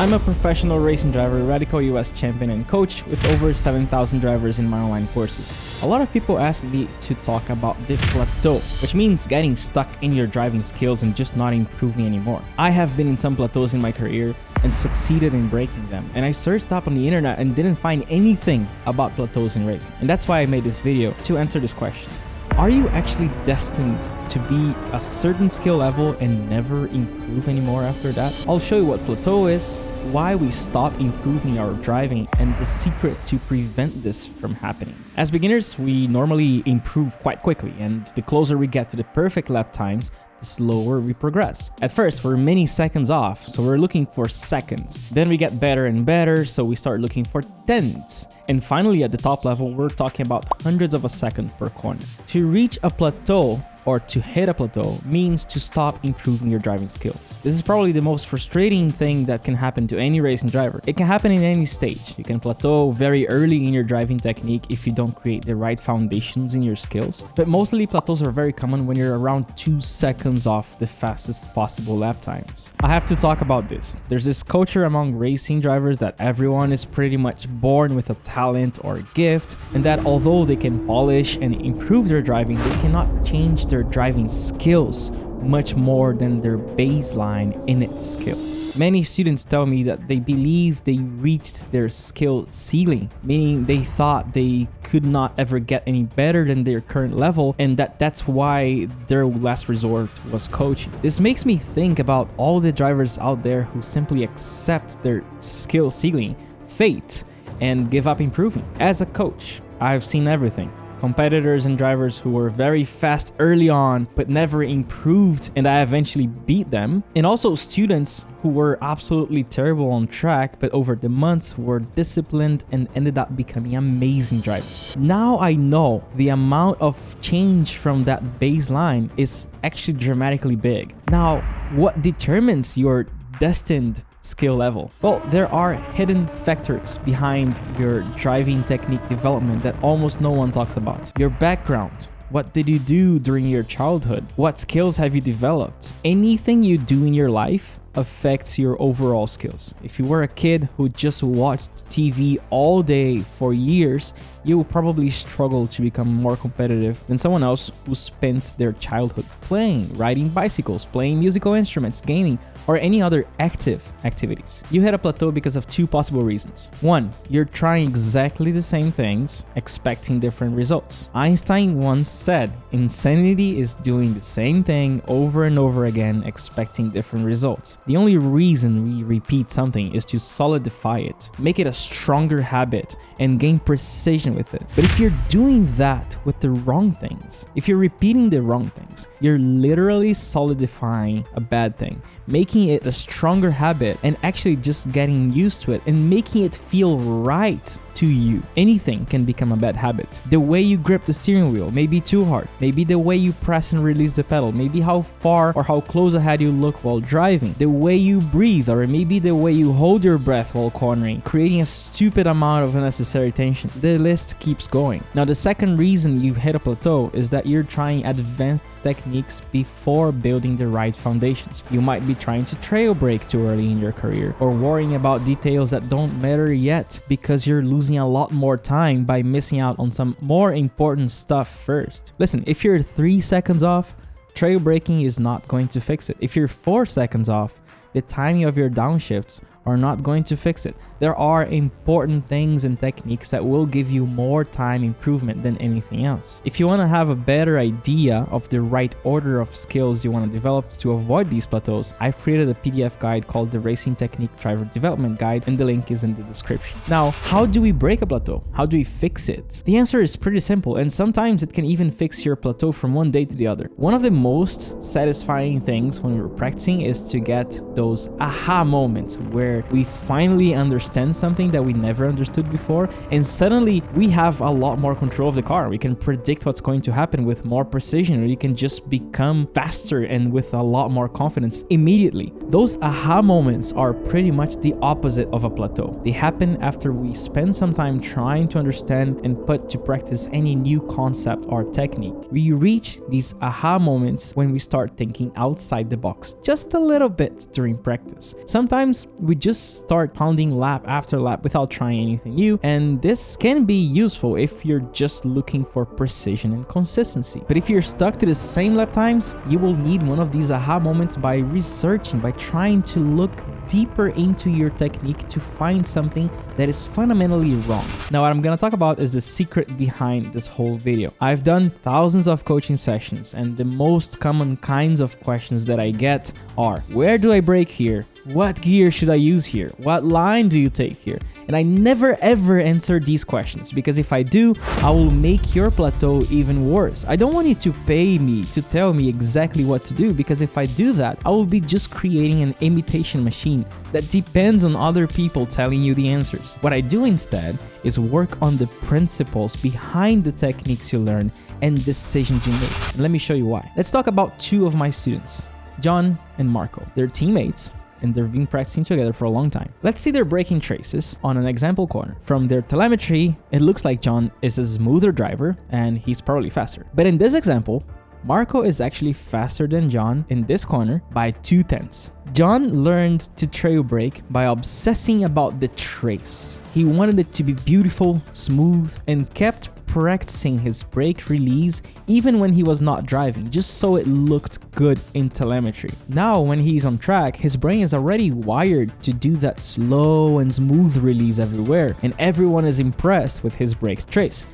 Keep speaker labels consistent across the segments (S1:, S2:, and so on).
S1: I'm a professional racing driver, radical US champion and coach with over 7,000 drivers in my online courses. A lot of people ask me to talk about the plateau, which means getting stuck in your driving skills and just not improving anymore. I have been in some plateaus in my career and succeeded in breaking them, and I searched up on the internet and didn't find anything about plateaus in racing. And that's why I made this video, to answer this question. Are you actually destined to be a certain skill level and never improve anymore after that? I'll show you what plateau is, why we stop improving our driving, and the secret to prevent this from happening. As beginners, we normally improve quite quickly, and the closer we get to the perfect lap times, the slower we progress. At first, we're many seconds off, so we're looking for seconds. Then we get better and better, so we start looking for tenths. And finally, at the top level, we're talking about hundreds of a second per corner. To reach a plateau, or to hit a plateau, means to stop improving your driving skills. This is probably the most frustrating thing that can happen to any racing driver. It can happen in any stage. You can plateau very early in your driving technique if you don't create the right foundations in your skills. But mostly plateaus are very common when you're around 2 seconds off the fastest possible lap times. I have to talk about this. There's this culture among racing drivers that everyone is pretty much born with a talent or a gift, and that although they can polish and improve their driving, they cannot change their driving skills much more than their baseline innate skills. Many students tell me that they believe they reached their skill ceiling, meaning they thought they could not ever get any better than their current level, and that's why their last resort was coaching. This makes me think about all the drivers out there who simply accept their skill ceiling, fate, and give up improving. As a coach, I've seen everything. Competitors and drivers who were very fast early on but never improved, and I eventually beat them. And also students who were absolutely terrible on track but over the months were disciplined and ended up becoming amazing drivers. Now I know the amount of change from that baseline is actually dramatically big. Now, what determines your destined skill level? Well, there are hidden factors behind your driving technique development that almost no one talks about. Your background. What did you do during your childhood? What skills have you developed? Anything you do in your life affects your overall skills. If you were a kid who just watched TV all day for years, you will probably struggle to become more competitive than someone else who spent their childhood playing, riding bicycles, playing musical instruments, gaming, or any other active activities. You hit a plateau because of 2 possible reasons. 1, you're trying exactly the same things, expecting different results. Einstein once said, insanity is doing the same thing over and over again, expecting different results. The only reason we repeat something is to solidify it, make it a stronger habit, and gain precision with it. But if you're doing that with the wrong things, if you're repeating the wrong things, you're literally solidifying a bad thing, making it a stronger habit, and actually just getting used to it and making it feel right to you. Anything can become a bad habit. The way you grip the steering wheel may be too hard. Maybe the way you press and release the pedal. Maybe how far or how close ahead you look while driving. The way you breathe, or maybe the way you hold your breath while cornering, creating a stupid amount of unnecessary tension. The list keeps going. Now, the second reason you hit a plateau is that you're trying advanced techniques before building the right foundations. You might be trying to trail brake too early in your career, or worrying about details that don't matter yet because you're losing a lot more time by missing out on some more important stuff first. Listen, if you're 3 seconds off, trail braking is not going to fix it. If you're 4 seconds off, the timing of your downshifts are not going to fix it. There are important things and techniques that will give you more time improvement than anything else. If you want to have a better idea of the right order of skills you want to develop to avoid these plateaus, I've created a PDF guide called the Racing Technique Driver Development Guide, and the link is in the description. Now, how do we break a plateau? How do we fix it? The answer is pretty simple, and sometimes it can even fix your plateau from one day to the other. One of the most satisfying things when we're practicing is to get those aha moments where we finally understand something that we never understood before, and suddenly we have a lot more control of the car. We can predict what's going to happen with more precision. We can just become faster and with a lot more confidence immediately. Those aha moments are pretty much the opposite of a plateau. They happen after we spend some time trying to understand and put to practice any new concept or technique. We reach these aha moments when we start thinking outside the box just a little bit during practice. Sometimes we just start pounding lap after lap without trying anything new, and this can be useful if you're just looking for precision and consistency. But if you're stuck to the same lap times, you will need one of these aha moments by researching, by trying to look deeper into your technique to find something that is fundamentally wrong. Now, what I'm gonna talk about is the secret behind this whole video. I've done thousands of coaching sessions, and the most common kinds of questions that I get are, where do I brake here? What gear should I use here? What line do you take here? And I never ever answer these questions, because if I do, I will make your plateau even worse. I don't want you to pay me to tell me exactly what to do, because if I do that, I will be just creating an imitation machine that depends on other people telling you the answers. What I do instead is work on the principles behind the techniques you learn and decisions you make. And let me show you why. Let's talk about two of my students, John and Marco. They're teammates, and they've been practicing together for a long time. Let's see their braking traces on an example corner. From their telemetry, it looks like John is a smoother driver and he's probably faster. But in this example, Marco is actually faster than John in this corner by 0.2. John learned to trail brake by obsessing about the trace. He wanted it to be beautiful, smooth, and kept practicing his brake release even when he was not driving, just so it looked good in telemetry. Now, when he's on track, his brain is already wired to do that slow and smooth release everywhere, and everyone is impressed with his brake trace.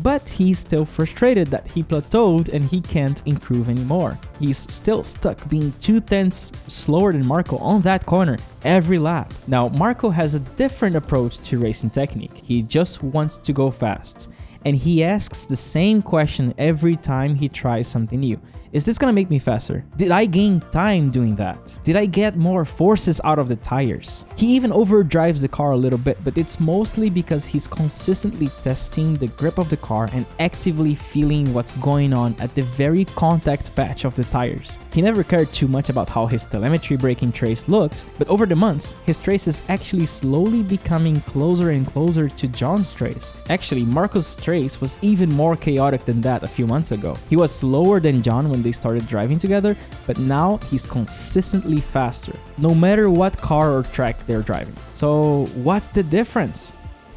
S1: But he's still frustrated that he plateaued and he can't improve anymore. He's still stuck being 0.2 slower than Marco on that corner every lap. Now, Marco has a different approach to racing technique. He just wants to go fast. And he asks the same question every time he tries something new. Is this gonna make me faster? Did I gain time doing that? Did I get more forces out of the tires? He even overdrives the car a little bit, but it's mostly because he's consistently testing the grip of the car and actively feeling what's going on at the very contact patch of the tires. He never cared too much about how his telemetry braking trace looked, but over the months, his trace is actually slowly becoming closer and closer to John's trace. Actually, Marco's trace was even more chaotic than that a few months ago. He was slower than John when they started driving together, but now he's consistently faster, no matter what car or track they're driving. So what's the difference?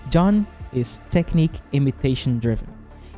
S1: John is technique imitation driven.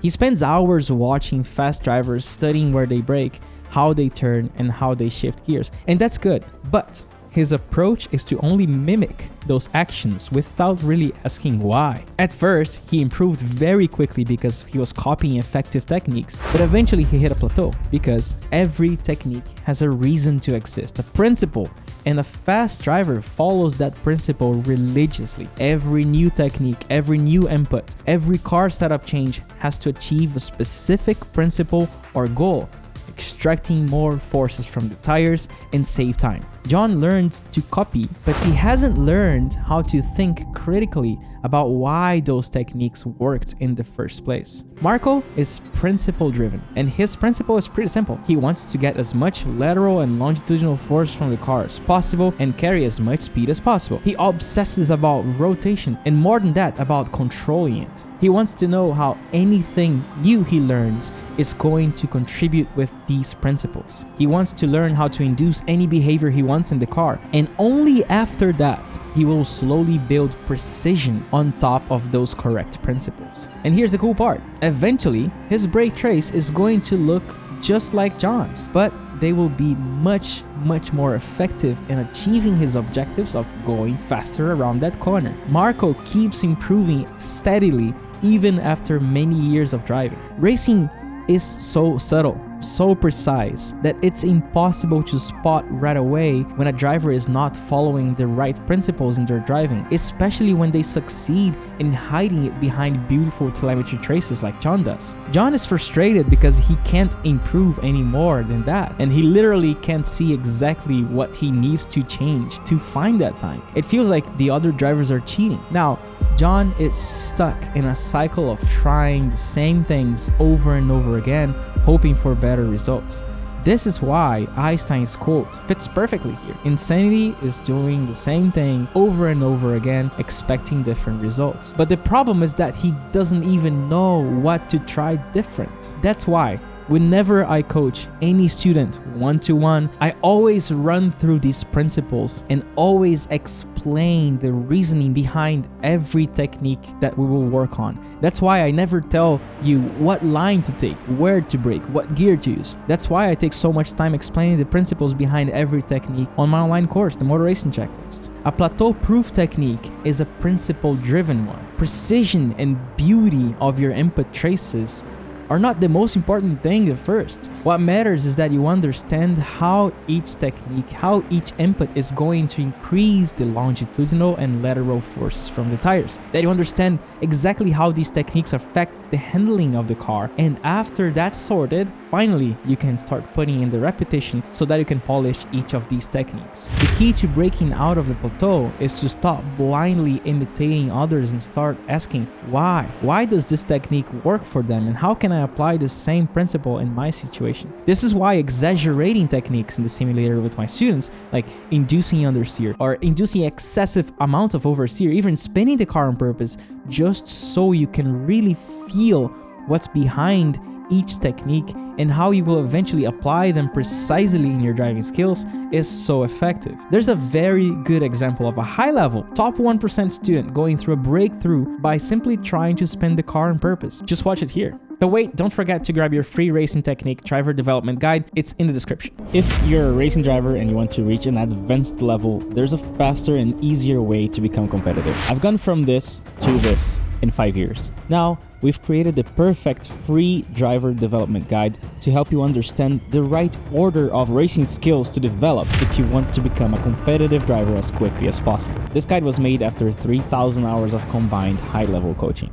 S1: He spends hours watching fast drivers, studying where they brake, how they turn, and how they shift gears, and that's good, but his approach is to only mimic those actions without really asking why. At first, he improved very quickly because he was copying effective techniques, but eventually he hit a plateau because every technique has a reason to exist, a principle, and a fast driver follows that principle religiously. Every new technique, every new input, every car setup change has to achieve a specific principle or goal, extracting more forces from the tires and save time. John learned to copy, but he hasn't learned how to think critically about why those techniques worked in the first place. Marco is principle driven, and his principle is pretty simple. He wants to get as much lateral and longitudinal force from the car as possible and carry as much speed as possible. He obsesses about rotation, and more than that, about controlling it. He wants to know how anything new he learns is going to contribute with these principles. He wants to learn how to induce any behavior he wants in the car, and only after that, he will slowly build precision on top of those correct principles. And here's the cool part. Eventually, his brake trace is going to look just like John's, but they will be much more effective in achieving his objectives of going faster around that corner. Marco keeps improving steadily even after many years of driving. Racing is so subtle, so precise, that it's impossible to spot right away when a driver is not following the right principles in their driving, especially when they succeed in hiding it behind beautiful telemetry traces like John does. John is frustrated because he can't improve any more than that, and he literally can't see exactly what he needs to change to find that time. It feels like the other drivers are cheating. Now, John is stuck in a cycle of trying the same things over and over again, hoping for better results. This is why Einstein's quote fits perfectly here. Insanity is doing the same thing over and over again, expecting different results. But the problem is that he doesn't even know what to try different. That's why Whenever I coach any student one-to-one, I always run through these principles and always explain the reasoning behind every technique that we will work on. That's why I never tell you what line to take, where to brake, what gear to use. That's why I take so much time explaining the principles behind every technique on my online course, the Motor Racing Checklist. A plateau proof technique is a principle-driven one. Precision and beauty of your input traces are not the most important thing at first. What matters is that you understand how each technique, how each input is going to increase the longitudinal and lateral forces from the tires. That you understand exactly how these techniques affect the handling of the car. And after that's sorted, finally, you can start putting in the repetition so that you can polish each of these techniques. The key to breaking out of the plateau is to stop blindly imitating others and start asking why. Why does this technique work for them, and how can I apply the same principle in my situation? This is why exaggerating techniques in the simulator with my students, like inducing understeer or inducing excessive amount of oversteer, even spinning the car on purpose, just so you can really feel what's behind each technique and how you will eventually apply them precisely in your driving skills, is so effective. There's a very good example of a high-level, top 1% student going through a breakthrough by simply trying to spin the car on purpose. Just watch it here. But wait, don't forget to grab your free racing technique driver development guide. It's in the description. If you're a racing driver and you want to reach an advanced level, there's a faster and easier way to become competitive. I've gone from this to this in 5 years. Now, we've created the perfect free driver development guide to help you understand the right order of racing skills to develop if you want to become a competitive driver as quickly as possible. This guide was made after 3,000 hours of combined high-level coaching.